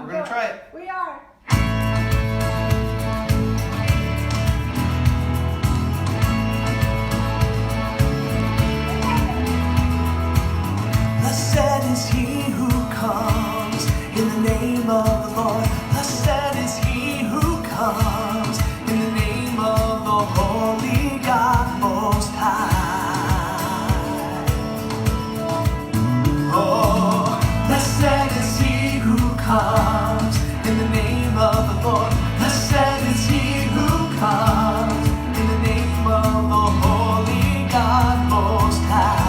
We're going to try it. We are. Blessed is he who comes in the name of the Lord. Blessed is he who comes in the name of the Holy God Most High. Oh, blessed is he who comes in the name of the Lord. Blessed is he who comes in the name of the Holy God Most High.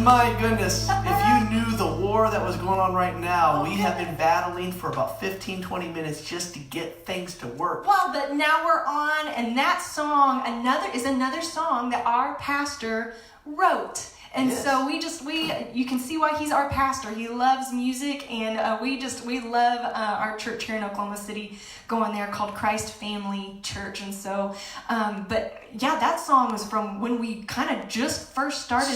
My goodness, if you knew the war that was going on right now, we have been battling for about 15-20 minutes just to get things to work. Well, but now we're on, and that song is another song that our pastor wrote. And yes. So you can see why he's our pastor. He loves music, and we love our church here in Oklahoma City, going there, called Christ Family Church. And so, but yeah, that song was from when we kind of just first started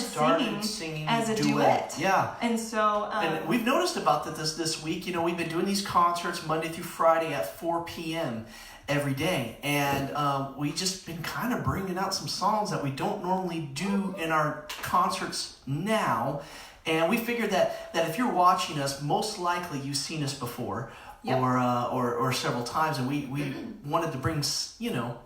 singing as a duet. Yeah. And so, and we've noticed about that this week. You know, we've been doing these concerts Monday through Friday at 4 p.m. every day, and we just been kind of bringing out some songs that we don't normally do in our concerts now. And we figured that if you're watching us, most likely you've seen us before. Yep. or several times, and we wanted to bring,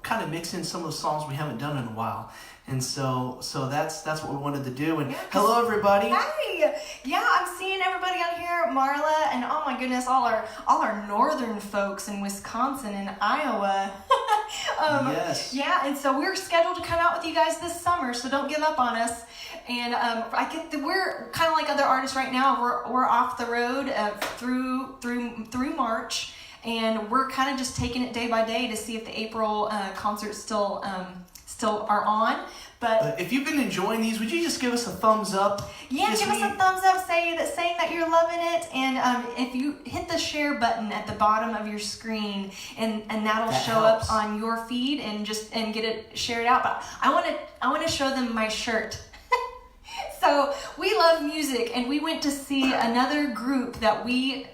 kind of mix in some of the songs we haven't done in a while. And so that's what we wanted to do. And hello, everybody. Hi. Yeah, I'm seeing everybody on here, Marla, and oh my goodness, all our northern folks in Wisconsin and Iowa. Yes. Yeah, and so we're scheduled to come out with you guys this summer, so don't give up on us. And we're kind of like other artists right now. We're off the road through March, and we're kind of just taking it day by day to see if the April concerts still are on. But if you've been enjoying these, would you just give us a thumbs up? Yeah, give us a thumbs up saying that you're loving it. And if you hit the share button at the bottom of your screen, and that'll show helps. up on your feed and get it shared out. But I want to show them my shirt. So we love music, and we went to see another group that we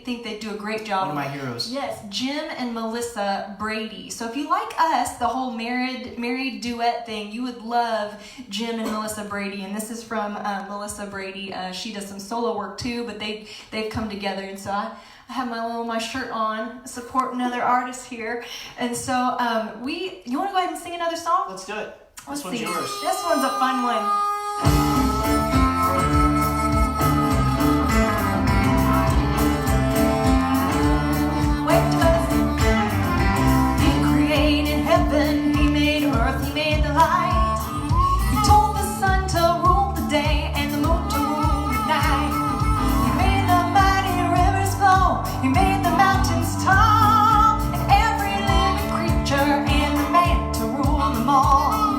think they do a great job. One of my heroes. Yes, Jim and Melissa Brady. So if you like us, the whole married duet thing, you would love Jim and Melissa Brady. And this is from Melissa Brady. She does some solo work too, but they've come together, and so I have my shirt on, support another artist here. And so you want to go ahead and sing another song? Let's do it. Let's This one's see. yours. This one's a fun one. Wait to us. He created heaven, he made earth, he made the light. He told the sun to rule the day and the moon to rule the night. He made the mighty rivers flow, he made the mountains tall, and every living creature and the man to rule them all.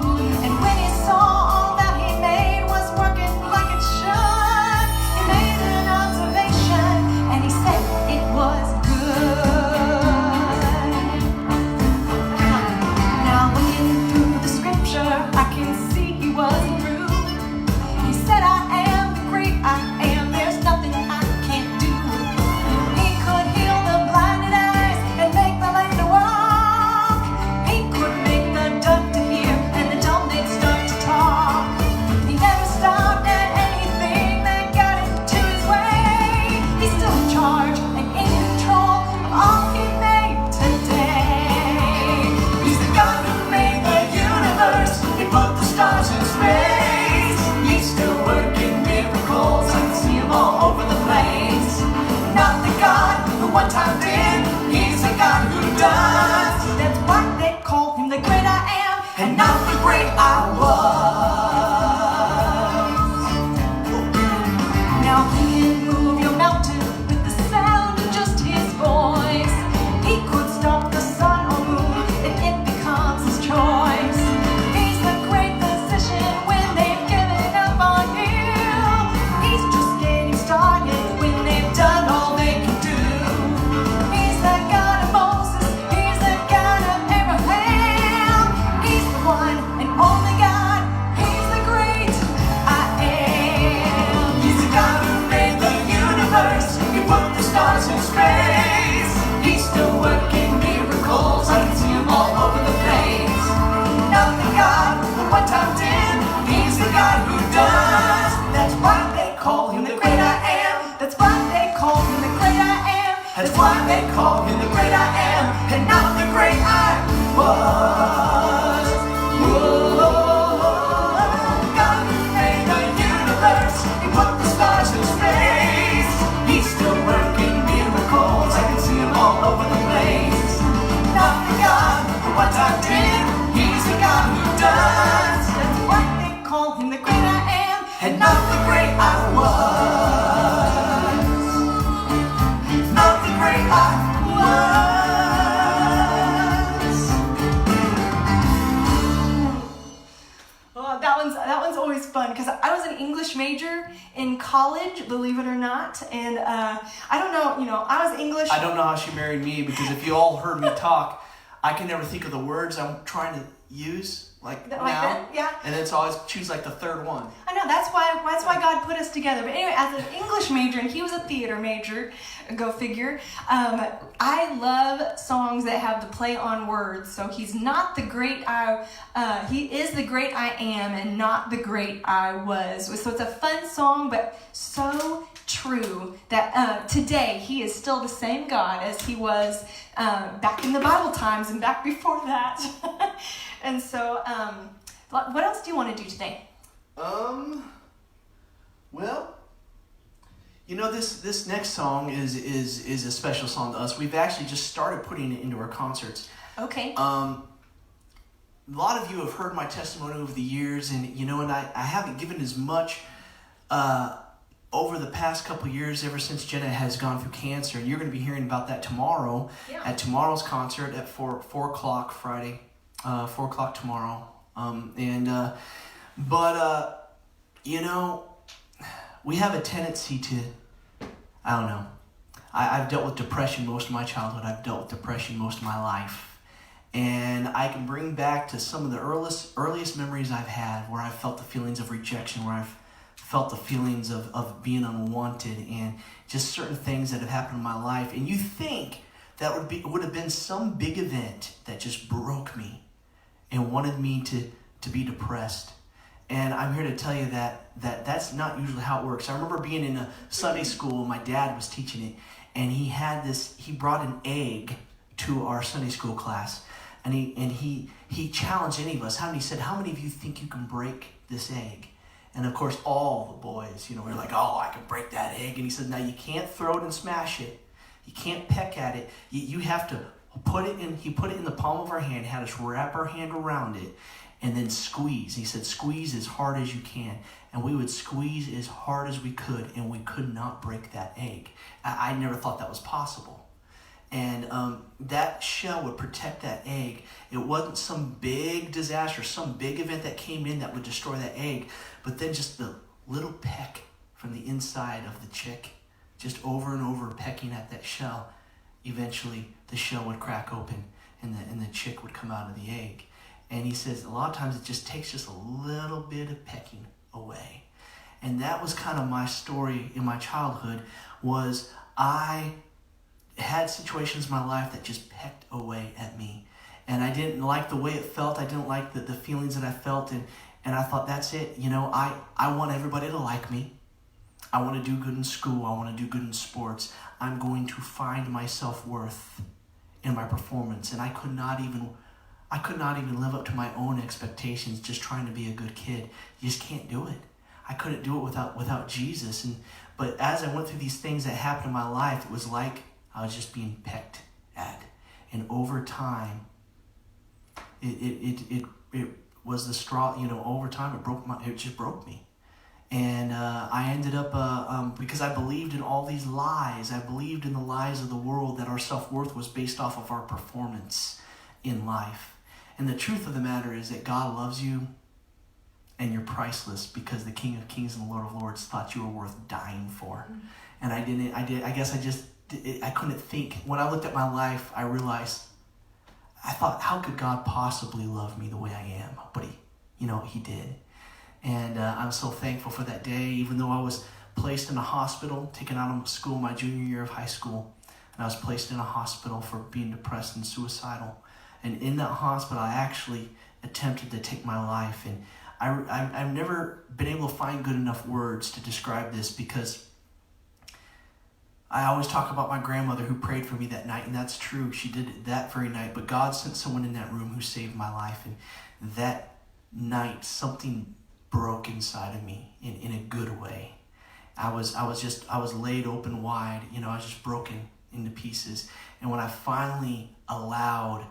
And when he saw all that he made was working like it should, he made an observation and he said it was good. Now looking through the scripture, I can see he wasn't true. He said, I am the great I am, there's nothing I can't do. He could heal the blinded eyes and make the lame to walk. He could make the deaf to hear and the dumb they'd start to talk. He never stopped at anything that got into his way. He's still in charge and in control of all he made today. He's the God who made the universe. He put the stars in space. He's still working miracles. I can see him all over the place. Not the God who one time did. He's the God who does. That's why they call him the great I am, and not the great I was. Now he can move your mountain with the sound of just his voice. He could stop the sun or moon if it becomes his choice. He's the great physician when they've given up on you. He's just getting started when they've done all they can do. He's the God of Moses. He's the God of Abraham. He's the one and only God. He's the great I am. He's the God who made the universe. He put the stars in space. He's still working miracles. I can see him all over the place. Not the God who one time did. He's the God who does. That's why they call him the great I am. That's why they call him the great I am. That's why they call him the great I am, and not the great I was. Whoa. God who made the universe. He put the stars in space. He's still working miracles. I can see him all over the place. Not the God who one time did. He's the God who does. That's why they call him the great I am, and not the great I was. Not the great I was. Oh, that one's always fun because I was an English major in college, believe it or not, and I don't know, I was English. I don't know how she married me, because if you all heard me talk, I can never think of the words I'm trying to use, like now. that, yeah. And it's always choose like the third one. I know, that's why God put us together. But anyway, as an English major, and he was a theater major, go figure, I love songs that have the play on words. So he's not the great he is the great I am and not the great I was. So it's a fun song, but so true that today he is still the same God as he was back in the Bible times and back before that. And so, what else do you want to do today? Well, you know, this next song is a special song to us. We've actually just started putting it into our concerts. Okay. A lot of you have heard my testimony over the years, and you know, and I haven't given as much over the past couple of years, ever since Jenna has gone through cancer, and you're going to be hearing about that tomorrow at tomorrow's concert at 4 o'clock Friday, 4 o'clock tomorrow. You know, we have a tendency to, I don't know, I've dealt with depression most of my childhood. I've dealt with depression most of my life. And I can bring back to some of the earliest memories I've had where I've felt the feelings of rejection, where I've felt the feelings of being unwanted, and just certain things that have happened in my life. And you think that would have been some big event that just broke me and wanted me to be depressed. And I'm here to tell you that's not usually how it works. I remember being in a Sunday school, my dad was teaching it, and he brought an egg to our Sunday school class. And he challenged any of us. He said, how many of you think you can break this egg? And of course, all the boys, you know, we're like, oh, I can break that egg. And he said, now you can't throw it and smash it. You can't peck at it. You have to put it in. He put it in the palm of our hand, had us wrap our hand around it, and then squeeze. He said, squeeze as hard as you can. And we would squeeze as hard as we could, and we could not break that egg. I never thought that was possible. And that shell would protect that egg. It wasn't some big disaster, some big event that came in that would destroy that egg, but then just the little peck from the inside of the chick, just over and over pecking at that shell. Eventually, the shell would crack open, and the chick would come out of the egg. And he says a lot of times it just takes just a little bit of pecking away. And that was kind of my story in my childhood. Was I had situations in my life that just pecked away at me, and I didn't like the way it felt. I didn't like the feelings that I felt, and I thought, that's it. You know, I want everybody to like me. I want to do good in school. I want to do good in sports. I'm going to find my self-worth in my performance, and I could not even live up to my own expectations just trying to be a good kid. You just can't do it. I couldn't do it without Jesus. But as I went through these things that happened in my life, it was like I was just being pecked at. And over time, it was the straw, you know, over time it just broke me. And I ended up, because I believed in all these lies, I believed in the lies of the world that our self-worth was based off of our performance in life. And the truth of the matter is that God loves you and you're priceless, because the King of Kings and the Lord of Lords thought you were worth dying for. Mm-hmm. And I couldn't think. When I looked at my life, I realized, I thought, how could God possibly love me the way I am? But he did. And I'm so thankful for that day, even though I was placed in a hospital, taken out of school my junior year of high school. And I was placed in a hospital for being depressed and suicidal. And in that hospital, I actually attempted to take my life. And I've never been able to find good enough words to describe this, because I always talk about my grandmother who prayed for me that night, and that's true. She did it that very night, but God sent someone in that room who saved my life. And that night, something broke inside of me in a good way. I was laid open wide. I was just broken into pieces. And when I finally allowed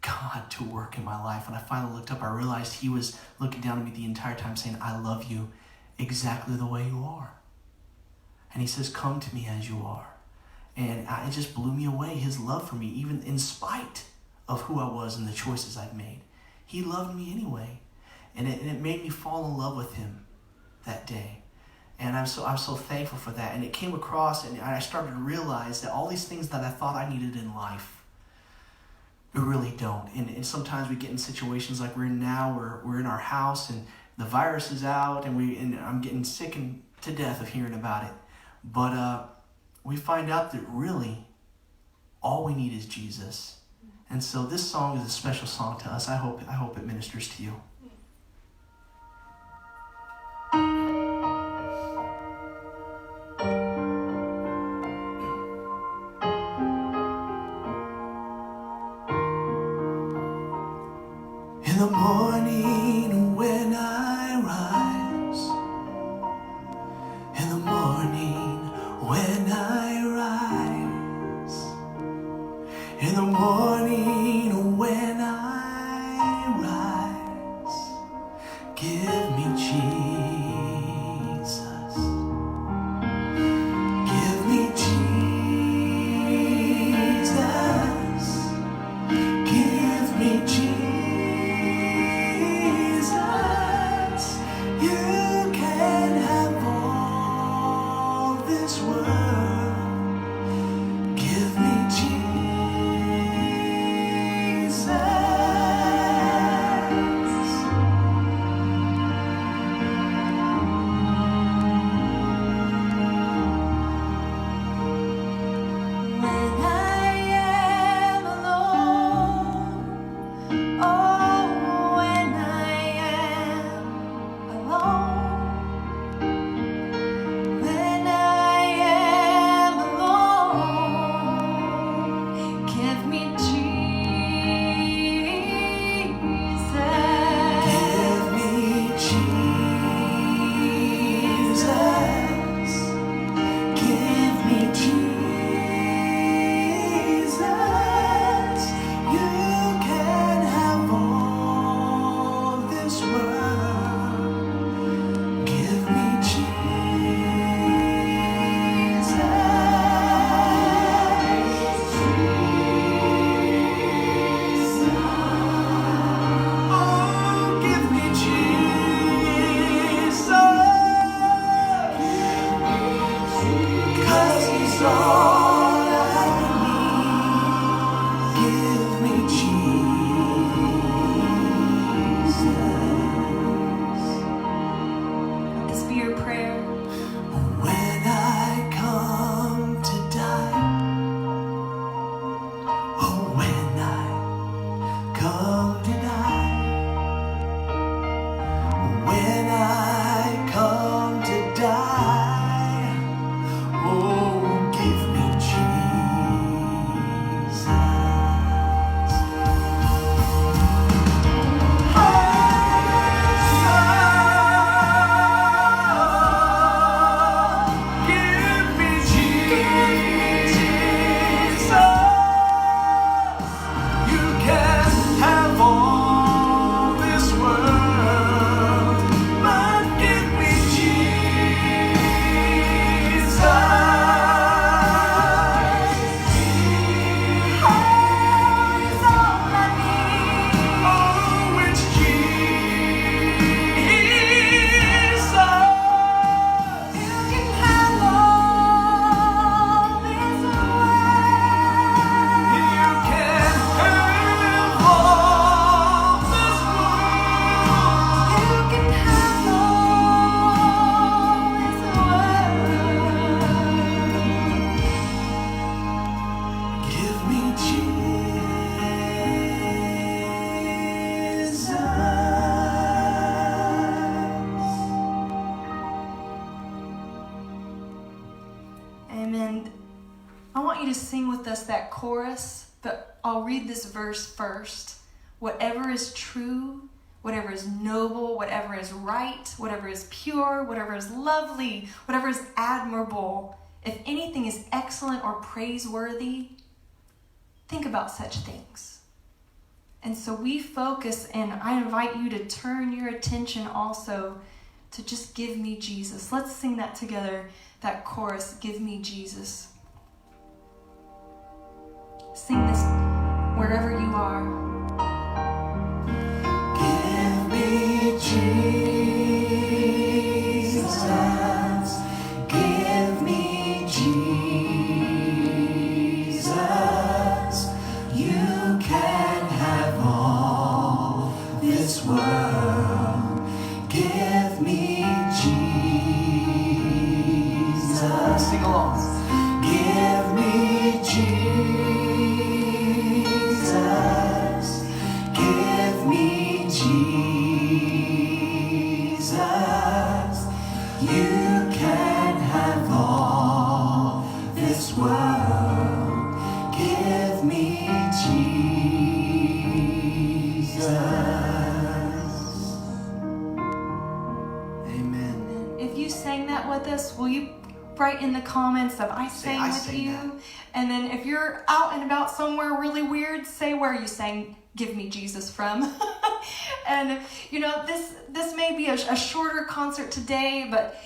God to work in my life, and I finally looked up, I realized He was looking down at me the entire time saying, I love you exactly the way you are. And He says, come to me as you are. And it just blew me away, His love for me, even in spite of who I was and the choices I'd made. He loved me anyway. And it made me fall in love with Him that day. And I'm so thankful for that. And it came across, and I started to realize that all these things that I thought I needed in life, we really don't. And sometimes we get in situations like we're in now, where we're in our house and the virus is out, and I'm getting sick to death of hearing about it. But we find out that really all we need is Jesus. And so this song is a special song to us. I hope it ministers to you. the morning when I rise, in the morning when I rise, in the morning when I rise, give me Jesus, give me Jesus, give me Jesus. You can have all this world. Give me Jesus. When I am alone, oh, when I am alone, when I am alone, give me Jesus. Give me Jesus. Give me Jesus. You can have all this world. Give me Jesus. Oh, give me Jesus. 'Cause He's all I need. Give me Jesus. Let this be your prayer. When I come to die, oh, when I come to die, when I come to die, oh, give me Jesus. Give me Jesus. You can have all this world, but give me Jesus. Oh, it's all I need. Oh, it's Jesus. You can have all this world. You can have all this world. You can have all this world. Give me Jesus. Amen. I want you to sing with us that chorus, but I'll read this verse first. Whatever is true, whatever is noble, whatever is right, whatever is pure, whatever is lovely, whatever is admirable, if anything is excellent or praiseworthy, think about such things. And so we focus, and I invite you to turn your attention also to just give me Jesus. Let's sing that together, that chorus, give me Jesus. Sing this wherever you are. Give me Jesus. Give me Jesus. You can have all this world. Give me Jesus. Sing along. Give me Jesus. Give me Jesus. You can have all this world. Give me Jesus. with us, will you write in the comments of I sang I with sang you? that. And then if you're out and about somewhere really weird, say where you sang Give Me Jesus from. And this may be a shorter concert today, but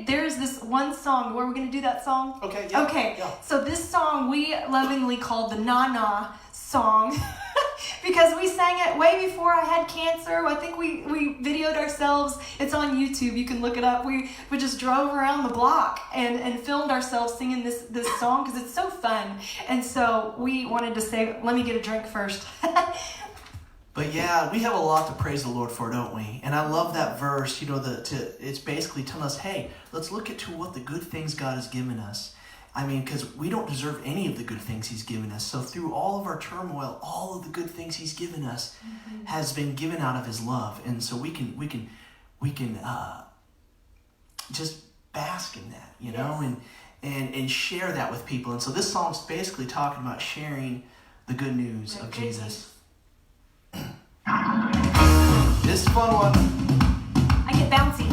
there's this one song. Were we going to do that song? Okay. Yeah, okay. Yeah. So this song we lovingly called the Na Na song because we sang it way before I had cancer. I think we videoed ourselves. It's on YouTube. You can look it up. We just drove around the block and filmed ourselves singing this song because it's so fun. And so we wanted to say, let me get a drink first. But yeah, we have a lot to praise the Lord for, don't we? And I love that verse. It's basically telling us, hey, let's look at what the good things God has given us. I mean, because we don't deserve any of the good things He's given us. So through all of our turmoil, all of the good things He's given us has been given out of His love, and so we can just bask in that, Yes. and share that with people. And so this song's basically talking about sharing the good news The of good Jesus. This is a fun one. I get bouncy.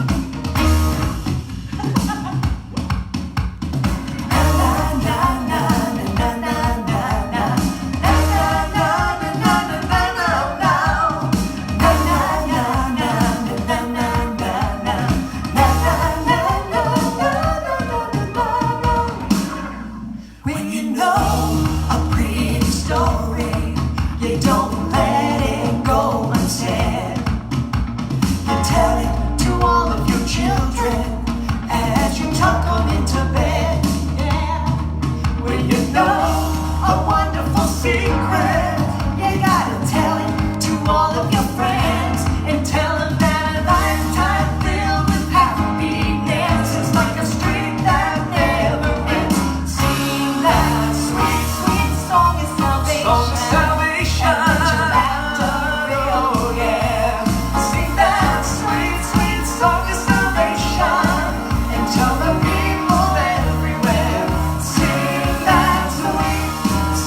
When you know a pretty story, you don't let it go unsaid. You tell it to all of your children as you tuck them into bed. Yeah. When you know a wonderful secret, you gotta tell it to all of your friends and tell them that a lifetime filled with happiness is like a street that never ends. Sing that sweet, sweet song of salvation. Song of salvation. And let your laughter fill. Oh yeah. Sing that sweet, sweet song of salvation and tell the people everywhere. Sing that sweet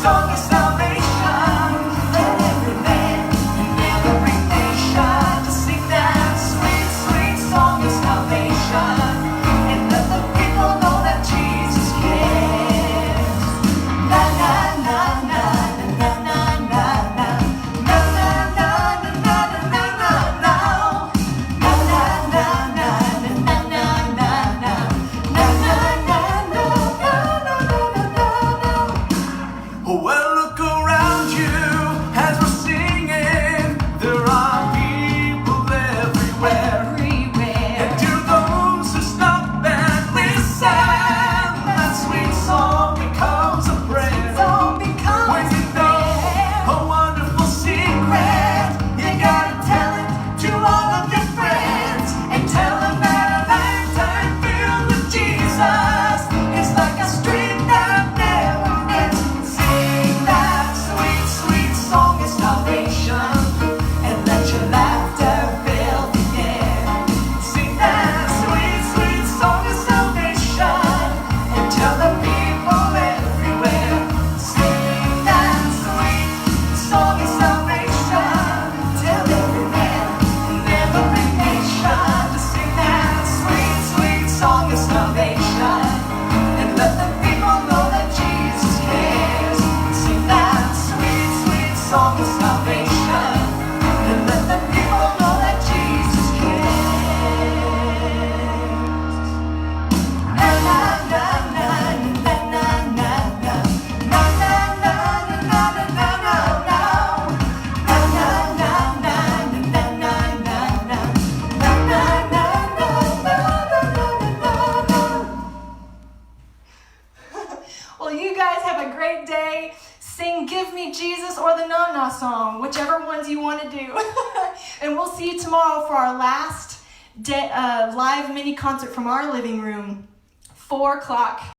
song of salvation. Let every man and every nation to sing that sweet, sweet song of salvation and let the people know that Jesus cares. Na na na na na na na na na na na na na na na na. Na na na na na na na na na. Na na na na na na. Well, look around you as we're singing. There are people everywhere. And to those who stop and listen, that sweet song becomes a prayer. When you know a wonderful secret, you gotta tell it to all of your friends and tell them that a lifetime filled with Jesus is like a street that never ends. Sing that sweet, sweet song of salvation and let your laughter fill the air. Sing that sweet, sweet song of salvation and tell the people everywhere. Sing that sweet song of salvation. Tell every man and every nation to sing that sweet, sweet song of salvation and let the people know that Jesus cares. Sing that sweet, sweet song of salvation and let the people know that Jesus cares. Na na na na na na na na na na na na na na na na. Na na na na na na na na na. Na na na na na na na. Well, you guys have a great day. Sing Give Me Jesus or the Na Na song, whichever ones you want to do. And we'll see you tomorrow for our last live mini concert from our living room, 4 o'clock.